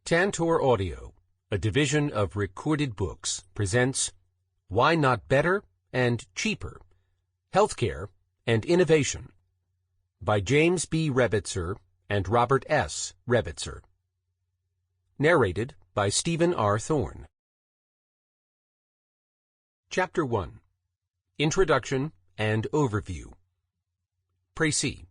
Tantor Audio, a division of Recorded Books, presents Why Not Better and Cheaper? Healthcare and Innovation by James B. Rebitzer and Robert S. Rebitzer. Narrated by Stephen R. Thorne. Chapter 1. Introduction and Overview. Précis.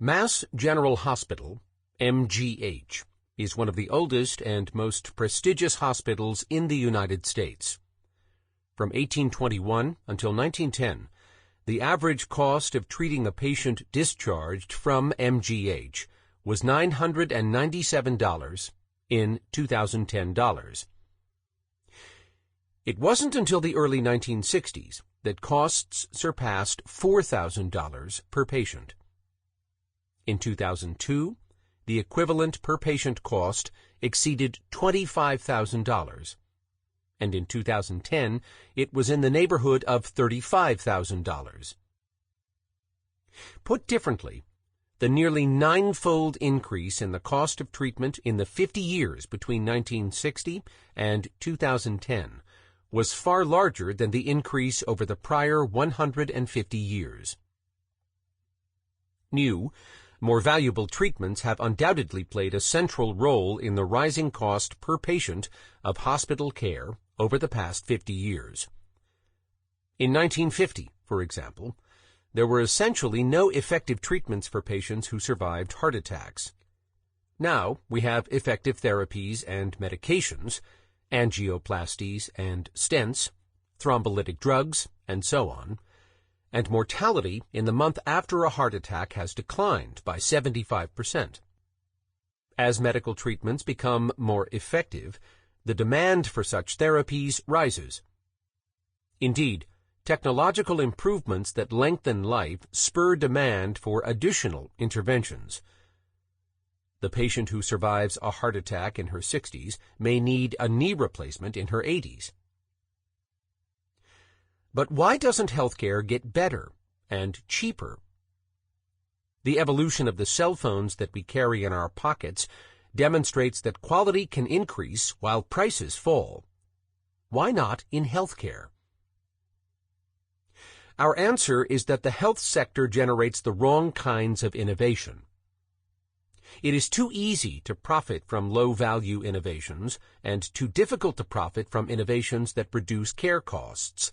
Mass General Hospital, MGH, is one of the oldest and most prestigious hospitals in the United States. From 1821 until 1910, the average cost of treating a patient discharged from MGH was $997 in 2010 dollars. It wasn't until the early 1960s that costs surpassed $4,000 per patient. In 2002, the equivalent per-patient cost exceeded $25,000, and in 2010 it was in the neighborhood of $35,000. Put differently, the nearly nine-fold increase in the cost of treatment in the 50 years between 1960 and 2010 was far larger than the increase over the prior 150 years. New, more valuable treatments have undoubtedly played a central role in the rising cost per patient of hospital care over the past 50 years. In 1950, for example, there were essentially no effective treatments for patients who survived heart attacks. Now we have effective therapies and medications, angioplasties and stents, thrombolytic drugs, and so on, and mortality in the month after a heart attack has declined by 75%. As medical treatments become more effective, the demand for such therapies rises. Indeed, technological improvements that lengthen life spur demand for additional interventions. The patient who survives a heart attack in her 60s may need a knee replacement in her 80s. But why doesn't healthcare get better and cheaper? The evolution of the cell phones that we carry in our pockets demonstrates that quality can increase while prices fall. Why not in healthcare? Our answer is that the health sector generates the wrong kinds of innovation. It is too easy to profit from low-value innovations and too difficult to profit from innovations that reduce care costs.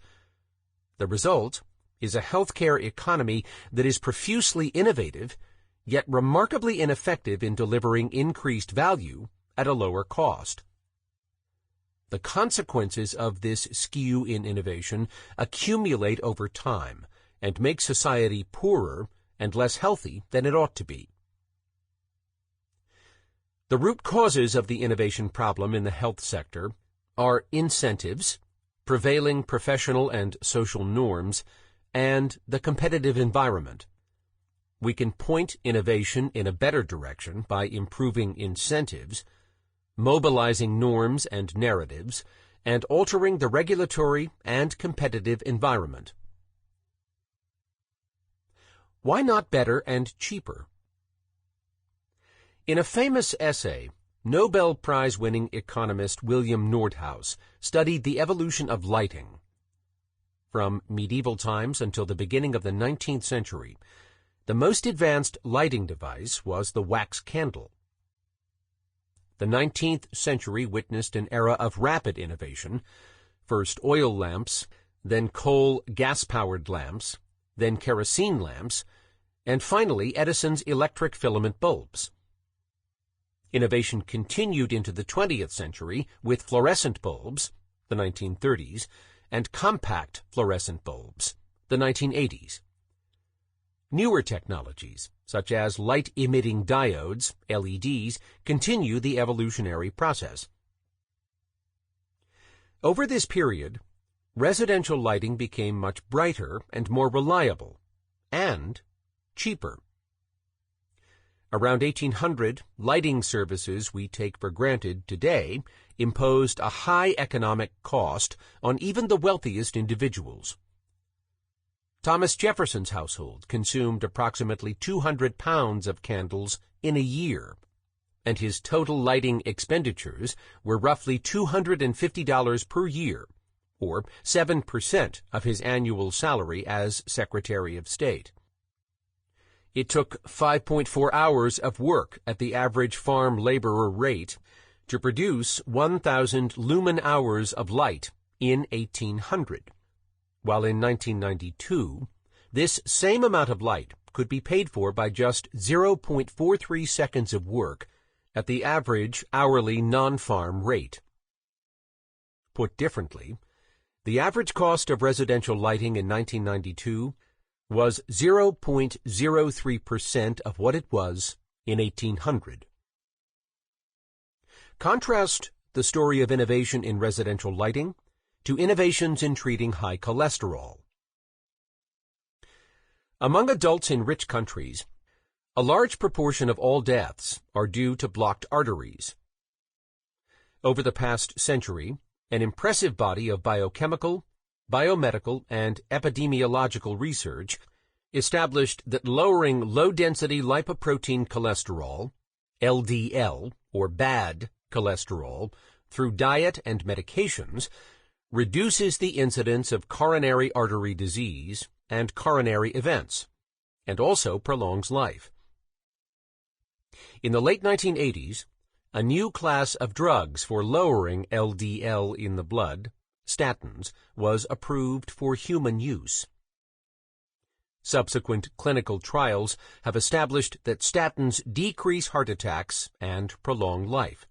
The result is a healthcare economy that is profusely innovative, yet remarkably ineffective in delivering increased value at a lower cost. The consequences of this skew in innovation accumulate over time and make society poorer and less healthy than it ought to be. The root causes of the innovation problem in the health sector are incentives, prevailing professional and social norms, and the competitive environment. We can point innovation in a better direction by improving incentives, mobilizing norms and narratives, and altering the regulatory and competitive environment. Why not better and cheaper? In a famous essay, Nobel Prize-winning economist William Nordhaus studied the evolution of lighting. From medieval times until the beginning of the 19th century, the most advanced lighting device was the wax candle. The 19th century witnessed an era of rapid innovation, first oil lamps, then coal gas-powered lamps, then kerosene lamps, and finally Edison's electric filament bulbs. Innovation continued into the 20th century with fluorescent bulbs, the 1930s, and compact fluorescent bulbs, the 1980s. Newer technologies, such as light-emitting diodes, LEDs, continue the evolutionary process. Over this period, residential lighting became much brighter and more reliable, and cheaper. Around 1800, lighting services we take for granted today imposed a high economic cost on even the wealthiest individuals. Thomas Jefferson's household consumed approximately 200 pounds of candles in a year, and his total lighting expenditures were roughly $250 per year, or 7% of his annual salary as Secretary of State. It took 5.4 hours of work at the average farm laborer rate to produce 1,000 lumen hours of light in 1800, while in 1992, this same amount of light could be paid for by just 0.43 seconds of work at the average hourly non-farm rate. Put differently, the average cost of residential lighting in 1992 was 0.03% of what it was in 1800. Contrast the story of innovation in residential lighting to innovations in treating high cholesterol. Among adults in rich countries, a large proportion of all deaths are due to blocked arteries. Over the past century, an impressive body of biochemical, biomedical, and epidemiological research established that lowering low-density lipoprotein cholesterol, LDL, or bad cholesterol, through diet and medications reduces the incidence of coronary artery disease and coronary events, and also prolongs life. In the late 1980s, a new class of drugs for lowering LDL in the blood, statins, was approved for human use. Subsequent clinical trials have established that statins decrease heart attacks and prolong life.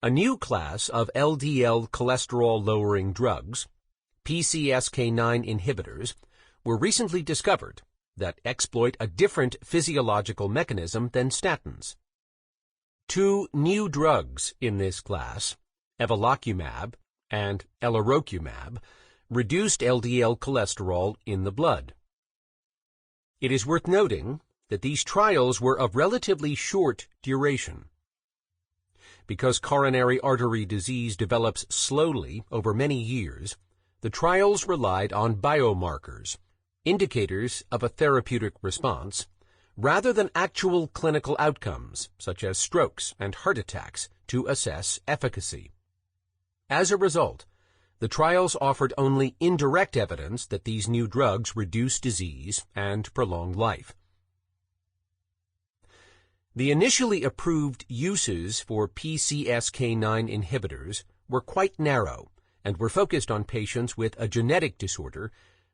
A new class of LDL cholesterol-lowering drugs, PCSK9 inhibitors, were recently discovered that exploit a different physiological mechanism than statins. Two new drugs in this class, evolocumab and alirocumab, reduced LDL cholesterol in the blood. It is worth noting that these trials were of relatively short duration. Because coronary artery disease develops slowly over many years, the trials relied on biomarkers, indicators of a therapeutic response, rather than actual clinical outcomes, such as strokes and heart attacks, to assess efficacy. As a result, the trials offered only indirect evidence that these new drugs reduce disease and prolong life. The initially approved uses for PCSK9 inhibitors were quite narrow and were focused on patients with a genetic disorder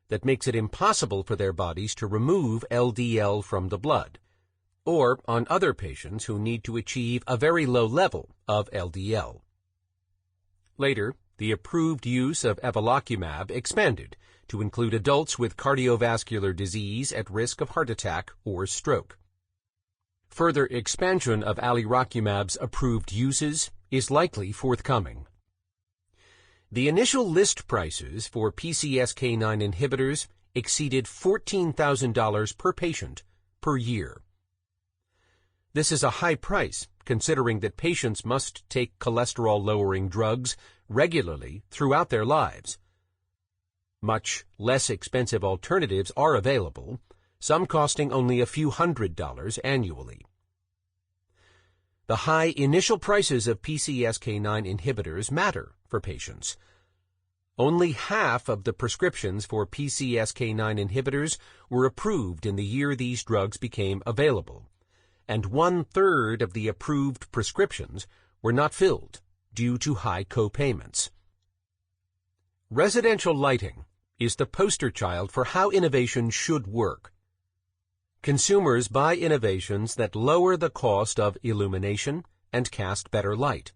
that makes it impossible for their bodies to remove LDL from the blood, or on other patients who need to achieve a very low level of LDL. Later, the approved use of evolocumab expanded to include adults with cardiovascular disease at risk of heart attack or stroke. Further expansion of alirocumab's approved uses is likely forthcoming. The initial list prices for PCSK9 inhibitors exceeded $14,000 per patient per year. This is a high price, considering that patients must take cholesterol-lowering drugs regularly throughout their lives. Much less expensive alternatives are available, some costing only a few $100s annually. The high initial prices of PCSK9 inhibitors matter for patients. Only half of the prescriptions for PCSK9 inhibitors were approved in the year these drugs became available, and 1/3 of the approved prescriptions were not filled due to high co-payments. Residential lighting is the poster child for how innovation should work. Consumers buy innovations that lower the cost of illumination and cast better light.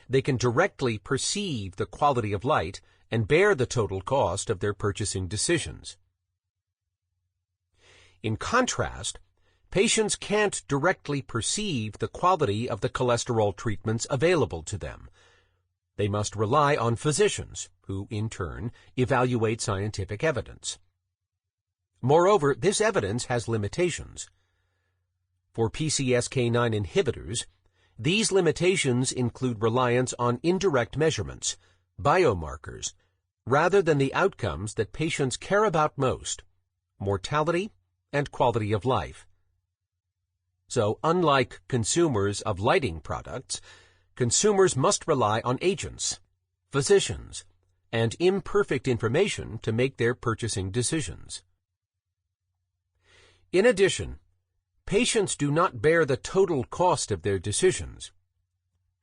They can directly perceive the quality of light and bear the total cost of their purchasing decisions. In contrast, patients can't directly perceive the quality of the cholesterol treatments available to them. They must rely on physicians, who, in turn, evaluate scientific evidence. Moreover, this evidence has limitations. For PCSK9 inhibitors, these limitations include reliance on indirect measurements, biomarkers, rather than the outcomes that patients care about most: mortality and quality of life. So, unlike consumers of lighting products, consumers must rely on agents, physicians, and imperfect information to make their purchasing decisions. In addition, patients do not bear the total cost of their decisions.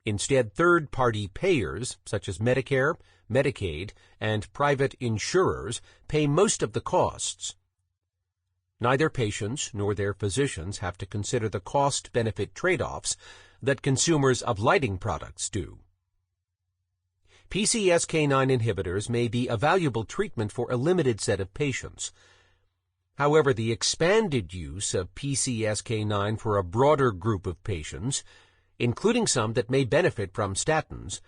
Instead, third-party payers, such as Medicare, Medicaid, and private insurers, pay most of the costs. Neither patients nor their physicians have to consider the cost-benefit trade-offs that consumers of lighting products do. PCSK9 inhibitors may be a valuable treatment for a limited set of patients. However, the expanded use of PCSK9 for a broader group of patients, including some that may benefit from statins,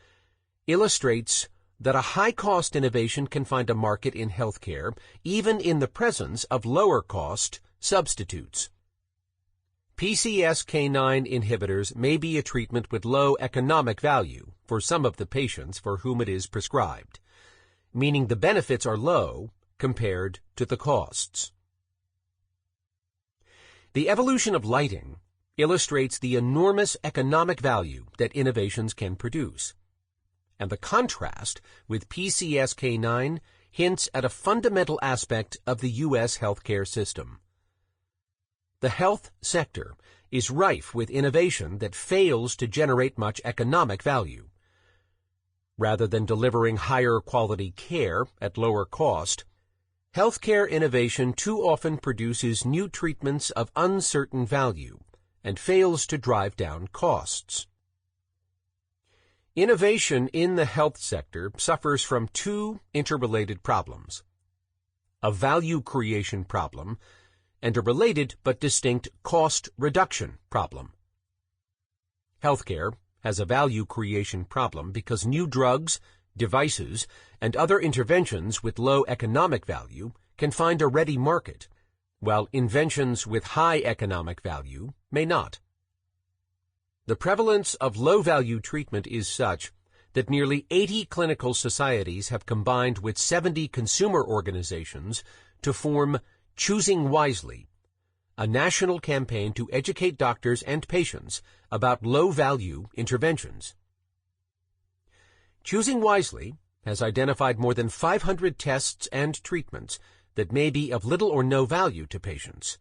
illustrates that a high-cost innovation can find a market in healthcare even in the presence of lower-cost substitutes. PCSK9 inhibitors may be a treatment with low economic value for some of the patients for whom it is prescribed, meaning the benefits are low compared to the costs. The evolution of lighting illustrates the enormous economic value that innovations can produce, and the contrast with PCSK9 hints at a fundamental aspect of the U.S. healthcare system. The health sector is rife with innovation that fails to generate much economic value. Rather than delivering higher quality care at lower cost, healthcare innovation too often produces new treatments of uncertain value and fails to drive down costs. Innovation in the health sector suffers from two interrelated problems: a value creation problem and a related but distinct cost reduction problem. Healthcare has a value creation problem because new drugs, devices, and other interventions with low economic value can find a ready market, while inventions with high economic value may not. The prevalence of low-value treatment is such that nearly 80 clinical societies have combined with 70 consumer organizations to form Choosing Wisely, a national campaign to educate doctors and patients about low-value interventions. Choosing Wisely has identified more than 500 tests and treatments that may be of little or no value to patients.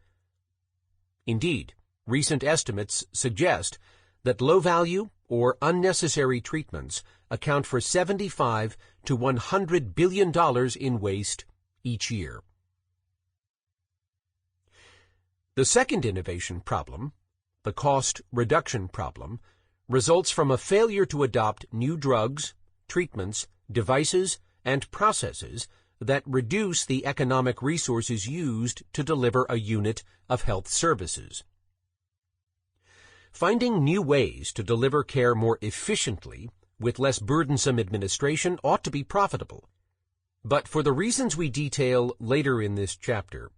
Indeed, recent estimates suggest that low-value or unnecessary treatments account for $75 to $100 billion in waste each year. The second innovation problem, the cost reduction problem, results from a failure to adopt new drugs, treatments, devices, and processes that reduce the economic resources used to deliver a unit of health services. Finding new ways to deliver care more efficiently with less burdensome administration ought to be profitable. But for the reasons we detail later in this chapter,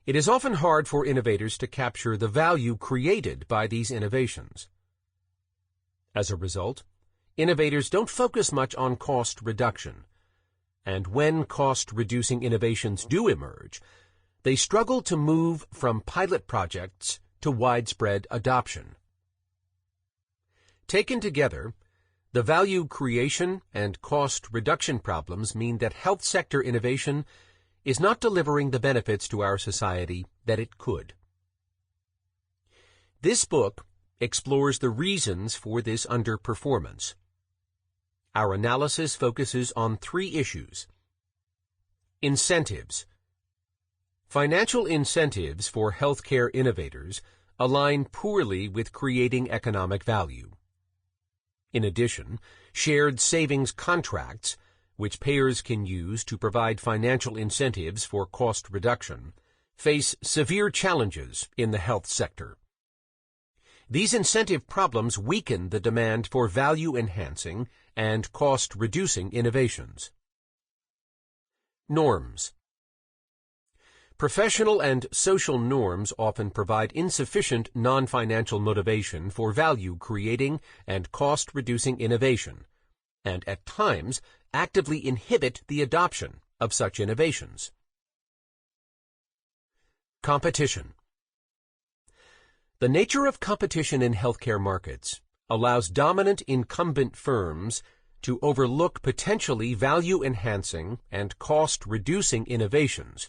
it is often hard for innovators to capture the value created by these innovations. As a result, innovators don't focus much on cost reduction, and when cost-reducing innovations do emerge, they struggle to move from pilot projects to widespread adoption. Taken together, the value creation and cost reduction problems mean that health sector innovation is not delivering the benefits to our society that it could. This book explores the reasons for this underperformance. Our analysis focuses on three issues. Incentives. Financial incentives for healthcare innovators align poorly with creating economic value. In addition, shared savings contracts, which payers can use to provide financial incentives for cost reduction, face severe challenges in the health sector. These incentive problems weaken the demand for value-enhancing and cost-reducing innovations. Norms. Professional and social norms often provide insufficient non-financial motivation for value-creating and cost-reducing innovation, and at times actively inhibit the adoption of such innovations. Competition. The nature of competition in healthcare markets allows dominant incumbent firms to overlook potentially value-enhancing and cost-reducing innovations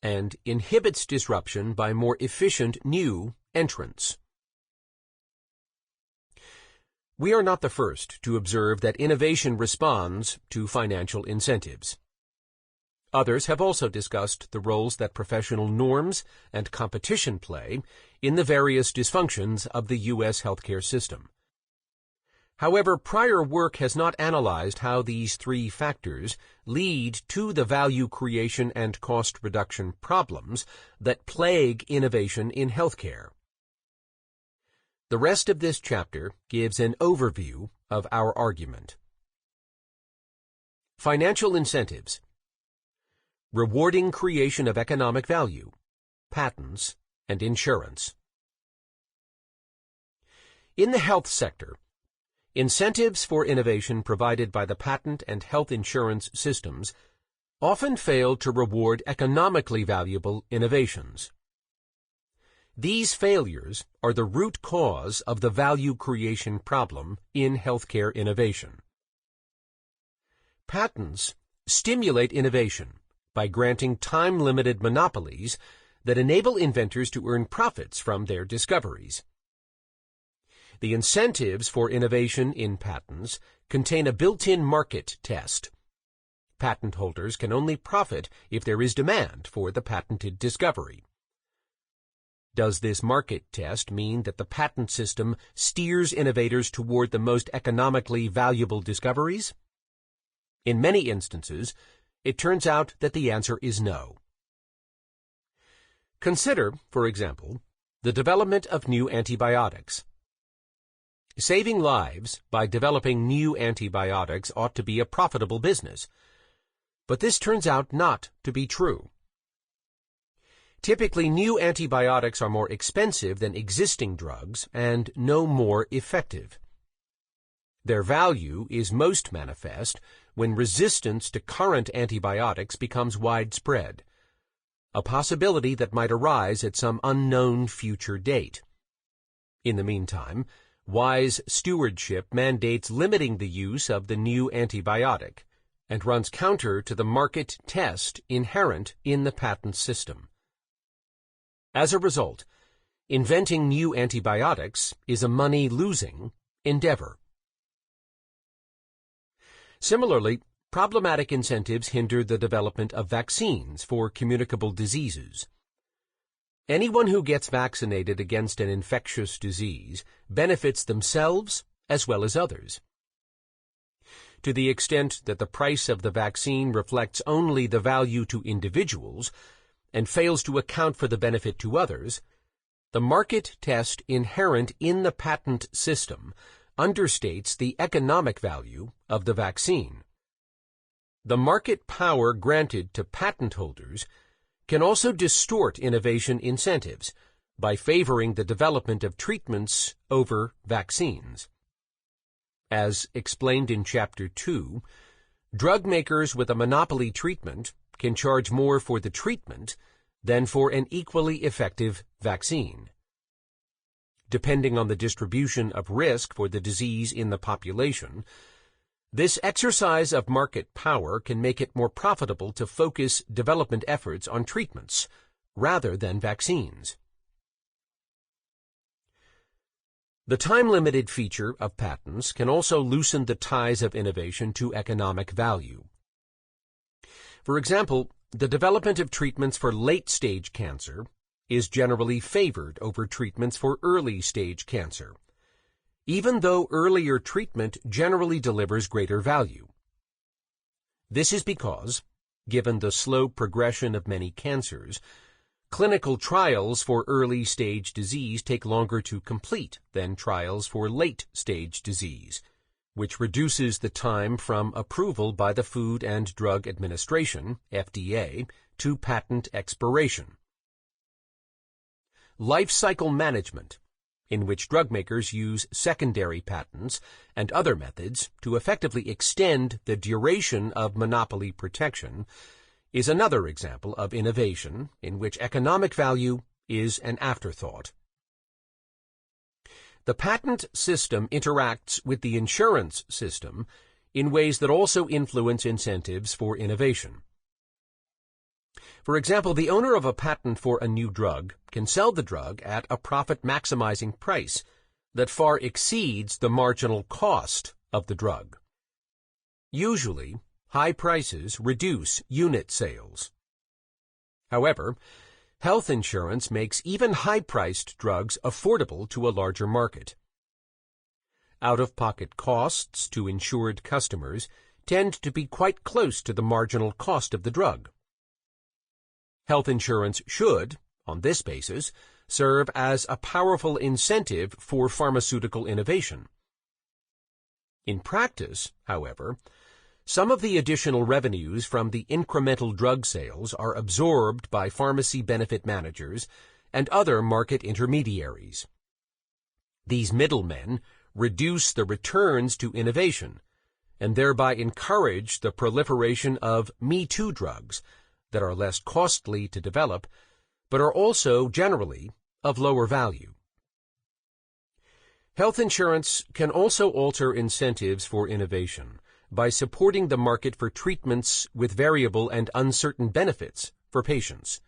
and inhibits disruption by more efficient new entrants. We are not the first to observe that innovation responds to financial incentives. Others have also discussed the roles that professional norms and competition play in the various dysfunctions of the U.S. healthcare system. However, prior work has not analyzed how these three factors lead to the value creation and cost reduction problems that plague innovation in healthcare. The rest of this chapter gives an overview of our argument. Financial incentives. Rewarding creation of economic value, patents, and insurance. In the health sector, incentives for innovation provided by the patent and health insurance systems often fail to reward economically valuable innovations. These failures are the root cause of the value creation problem in healthcare innovation. Patents stimulate innovation by granting time-limited monopolies that enable inventors to earn profits from their discoveries. The incentives for innovation in patents contain a built-in market test. Patent holders can only profit if there is demand for the patented discovery. Does this market test mean that the patent system steers innovators toward the most economically valuable discoveries? In many instances, it turns out that the answer is no. Consider, for example, the development of new antibiotics. Saving lives by developing new antibiotics ought to be a profitable business, but this turns out not to be true. Typically, new antibiotics are more expensive than existing drugs and no more effective. Their value is most manifest when resistance to current antibiotics becomes widespread, a possibility that might arise at some unknown future date. In the meantime, wise stewardship mandates limiting the use of the new antibiotic and runs counter to the market test inherent in the patent system. As a result, inventing new antibiotics is a money-losing endeavor. Similarly, problematic incentives hinder the development of vaccines for communicable diseases. Anyone who gets vaccinated against an infectious disease benefits themselves as well as others. To the extent that the price of the vaccine reflects only the value to individuals and fails to account for the benefit to others, the market test inherent in the patent system understates the economic value of the vaccine. The market power granted to patent holders can also distort innovation incentives by favoring the development of treatments over vaccines. As explained in Chapter 2, drug makers with a monopoly treatment can charge more for the treatment than for an equally effective vaccine. Depending on the distribution of risk for the disease in the population, this exercise of market power can make it more profitable to focus development efforts on treatments rather than vaccines. The time-limited feature of patents can also loosen the ties of innovation to economic value. For example, the development of treatments for late-stage cancer is generally favored over treatments for early-stage cancer, even though earlier treatment generally delivers greater value. This is because, given the slow progression of many cancers, clinical trials for early-stage disease take longer to complete than trials for late-stage disease, which reduces the time from approval by the Food and Drug Administration, FDA, to patent expiration. Life cycle management, in which drug makers use secondary patents and other methods to effectively extend the duration of monopoly protection, is another example of innovation in which economic value is an afterthought. The patent system interacts with the insurance system in ways that also influence incentives for innovation. For example, the owner of a patent for a new drug can sell the drug at a profit-maximizing price that far exceeds the marginal cost of the drug. Usually, high prices reduce unit sales. However, health insurance makes even high-priced drugs affordable to a larger market. Out-of-pocket costs to insured customers tend to be quite close to the marginal cost of the drug. Health insurance should, on this basis, serve as a powerful incentive for pharmaceutical innovation. In practice, however, some of the additional revenues from the incremental drug sales are absorbed by pharmacy benefit managers and other market intermediaries. These middlemen reduce the returns to innovation and thereby encourage the proliferation of Me Too drugs that are less costly to develop but are also generally of lower value. Health insurance can also alter incentives for innovation by supporting the market for treatments with variable and uncertain benefits for patients.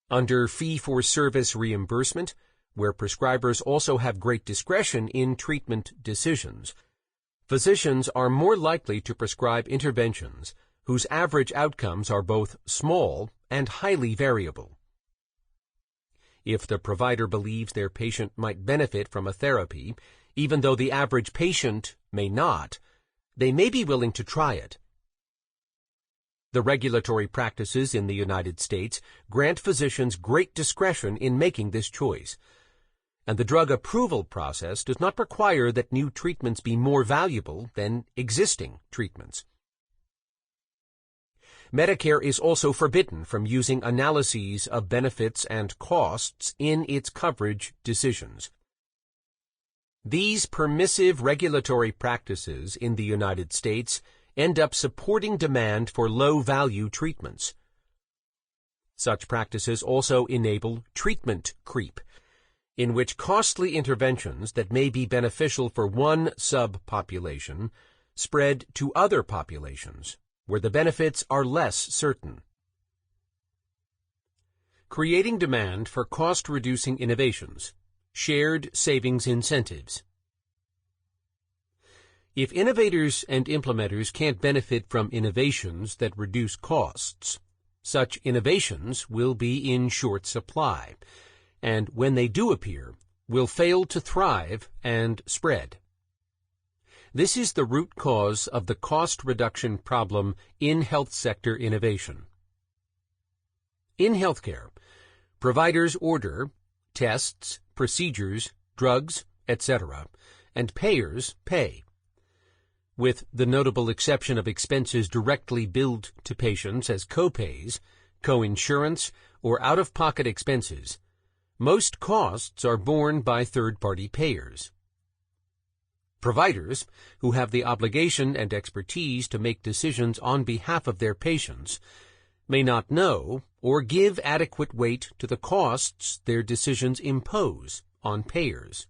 Under fee-for-service reimbursement, where prescribers also have great discretion in treatment decisions, physicians are more likely to prescribe interventions whose average outcomes are both small and highly variable. If the provider believes their patient might benefit from a therapy, even though the average patient may not, they may be willing to try it. The regulatory practices in the United States grant physicians great discretion in making this choice, and the drug approval process does not require that new treatments be more valuable than existing treatments. Medicare is also forbidden from using analyses of benefits and costs in its coverage decisions. These permissive regulatory practices in the United States end up supporting demand for low-value treatments. Such practices also enable treatment creep, in which costly interventions that may be beneficial for one subpopulation spread to other populations, where the benefits are less certain. Creating demand for cost-reducing innovations. Shared savings incentives. If innovators and implementers can't benefit from innovations that reduce costs, such innovations will be in short supply, and when they do appear, will fail to thrive and spread. This is the root cause of the cost reduction problem in health sector innovation. In healthcare, providers order tests, procedures, drugs, etc., and payers pay. With the notable exception of expenses directly billed to patients as co-pays, co-insurance, or out-of-pocket expenses, most costs are borne by third-party payers. Providers, who have the obligation and expertise to make decisions on behalf of their patients, may not know or give adequate weight to the costs their decisions impose on payers.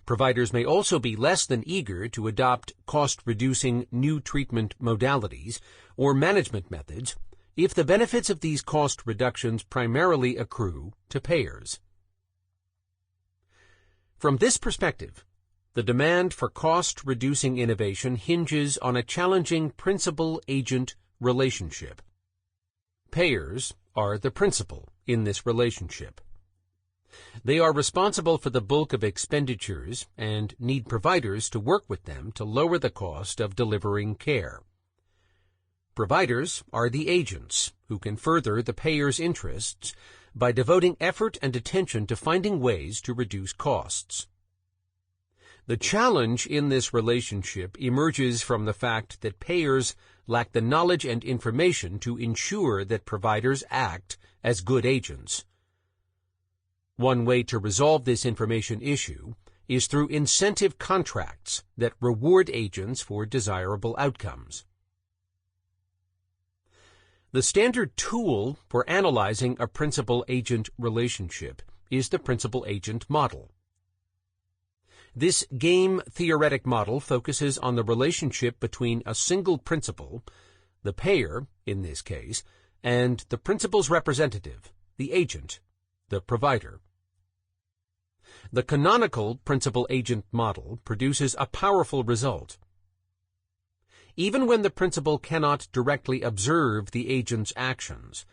Providers may also be less than eager to adopt cost-reducing new treatment modalities or management methods if the benefits of these cost reductions primarily accrue to payers. From this perspective, the demand for cost-reducing innovation hinges on a challenging principal-agent relationship. Payers are the principal in this relationship. They are responsible for the bulk of expenditures and need providers to work with them to lower the cost of delivering care. Providers are the agents who can further the payer's interests by devoting effort and attention to finding ways to reduce costs. The challenge in this relationship emerges from the fact that payers lack the knowledge and information to ensure that providers act as good agents. One way to resolve this information issue is through incentive contracts that reward agents for desirable outcomes. The standard tool for analyzing a principal-agent relationship is the principal-agent model. This game-theoretic model focuses on the relationship between a single principal, the payer in this case, and the principal's representative, the agent, the provider. The canonical principal-agent model produces a powerful result. Even when the principal cannot directly observe the agent's actions,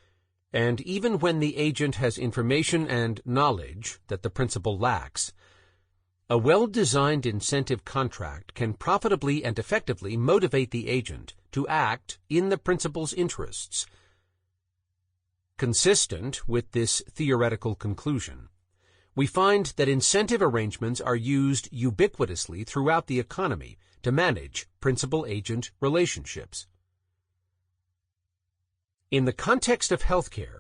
and even when the agent has information and knowledge that the principal lacks, a well-designed incentive contract can profitably and effectively motivate the agent to act in the principal's interests. Consistent with this theoretical conclusion, we find that incentive arrangements are used ubiquitously throughout the economy to manage principal-agent relationships. In the context of healthcare,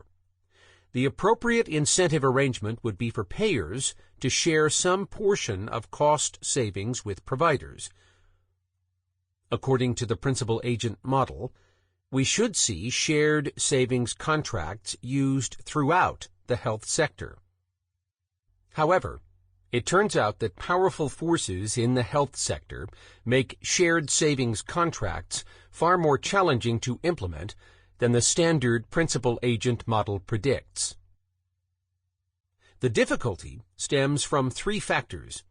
the appropriate incentive arrangement would be for payers to share some portion of cost savings with providers. According to the principal-agent model, we should see shared savings contracts used throughout the health sector. However, it turns out that powerful forces in the health sector make shared savings contracts far more challenging to implement than the standard principal-agent model predicts. The difficulty stems from three factors: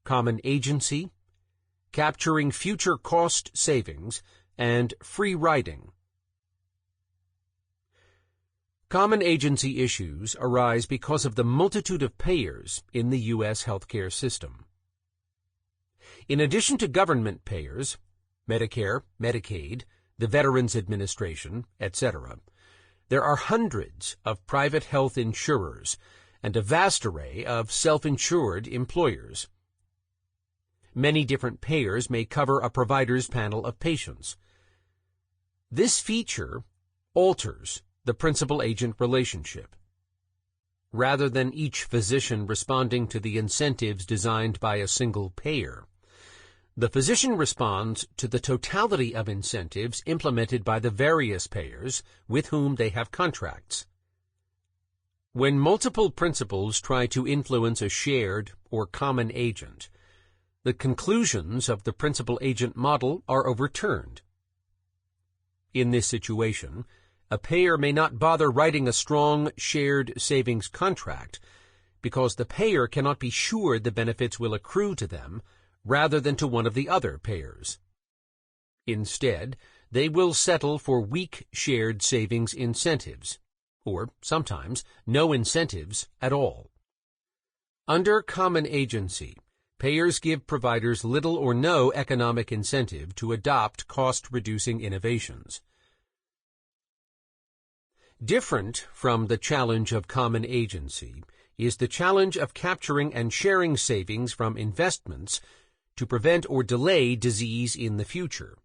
common agency, capturing future cost savings, and free riding. Common agency issues arise because of the multitude of payers in the U.S. healthcare system. In addition to government payers, Medicare, Medicaid, the Veterans Administration, etc., there are hundreds of private health insurers and a vast array of self-insured employers. Many different payers may cover a provider's panel of patients. This feature alters the principal-agent relationship. Rather than each physician responding to the incentives designed by a single payer, the physician responds to the totality of incentives implemented by the various payers with whom they have contracts. When multiple principals try to influence a shared or common agent, the conclusions of the principal-agent model are overturned. In this situation, a payer may not bother writing a strong shared savings contract because the payer cannot be sure the benefits will accrue to them rather than to one of the other payers. Instead, they will settle for weak shared savings incentives, or sometimes no incentives at all. Under common agency, payers give providers little or no economic incentive to adopt cost-reducing innovations. Different from the challenge of common agency is the challenge of capturing and sharing savings from investments to prevent or delay disease in the future.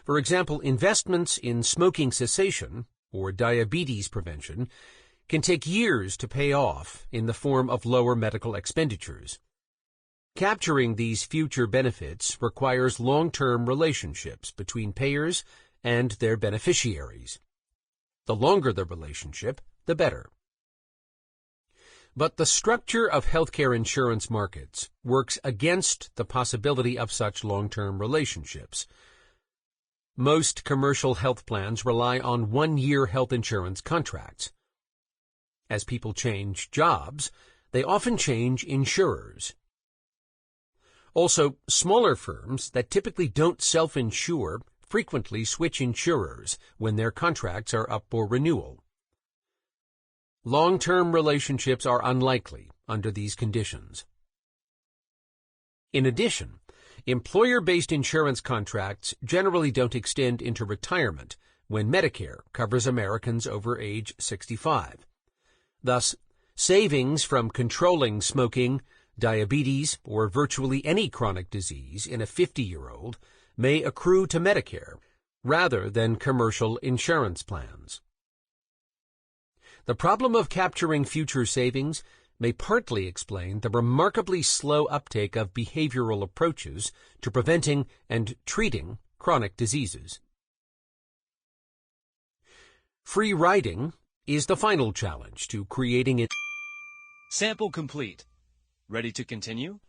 For example, investments in smoking cessation or diabetes prevention can take years to pay off in the form of lower medical expenditures. Capturing these future benefits requires long-term relationships between payers and their beneficiaries. The longer the relationship, the better. But the structure of healthcare insurance markets works against the possibility of such long-term relationships. Most commercial health plans rely on one-year health insurance contracts. As people change jobs, they often change insurers. Also, smaller firms that typically don't self-insure frequently switch insurers when their contracts are up for renewal. Long-term relationships are unlikely under these conditions. In addition, employer-based insurance contracts generally don't extend into retirement when Medicare covers Americans over age 65. Thus, savings from controlling smoking, diabetes, or virtually any chronic disease in a 50-year-old may accrue to Medicare rather than commercial insurance plans. The problem of capturing future savings may partly explain the remarkably slow uptake of behavioral approaches to preventing and treating chronic diseases. Free riding is the final challenge to creating it. Sample complete. Ready to continue?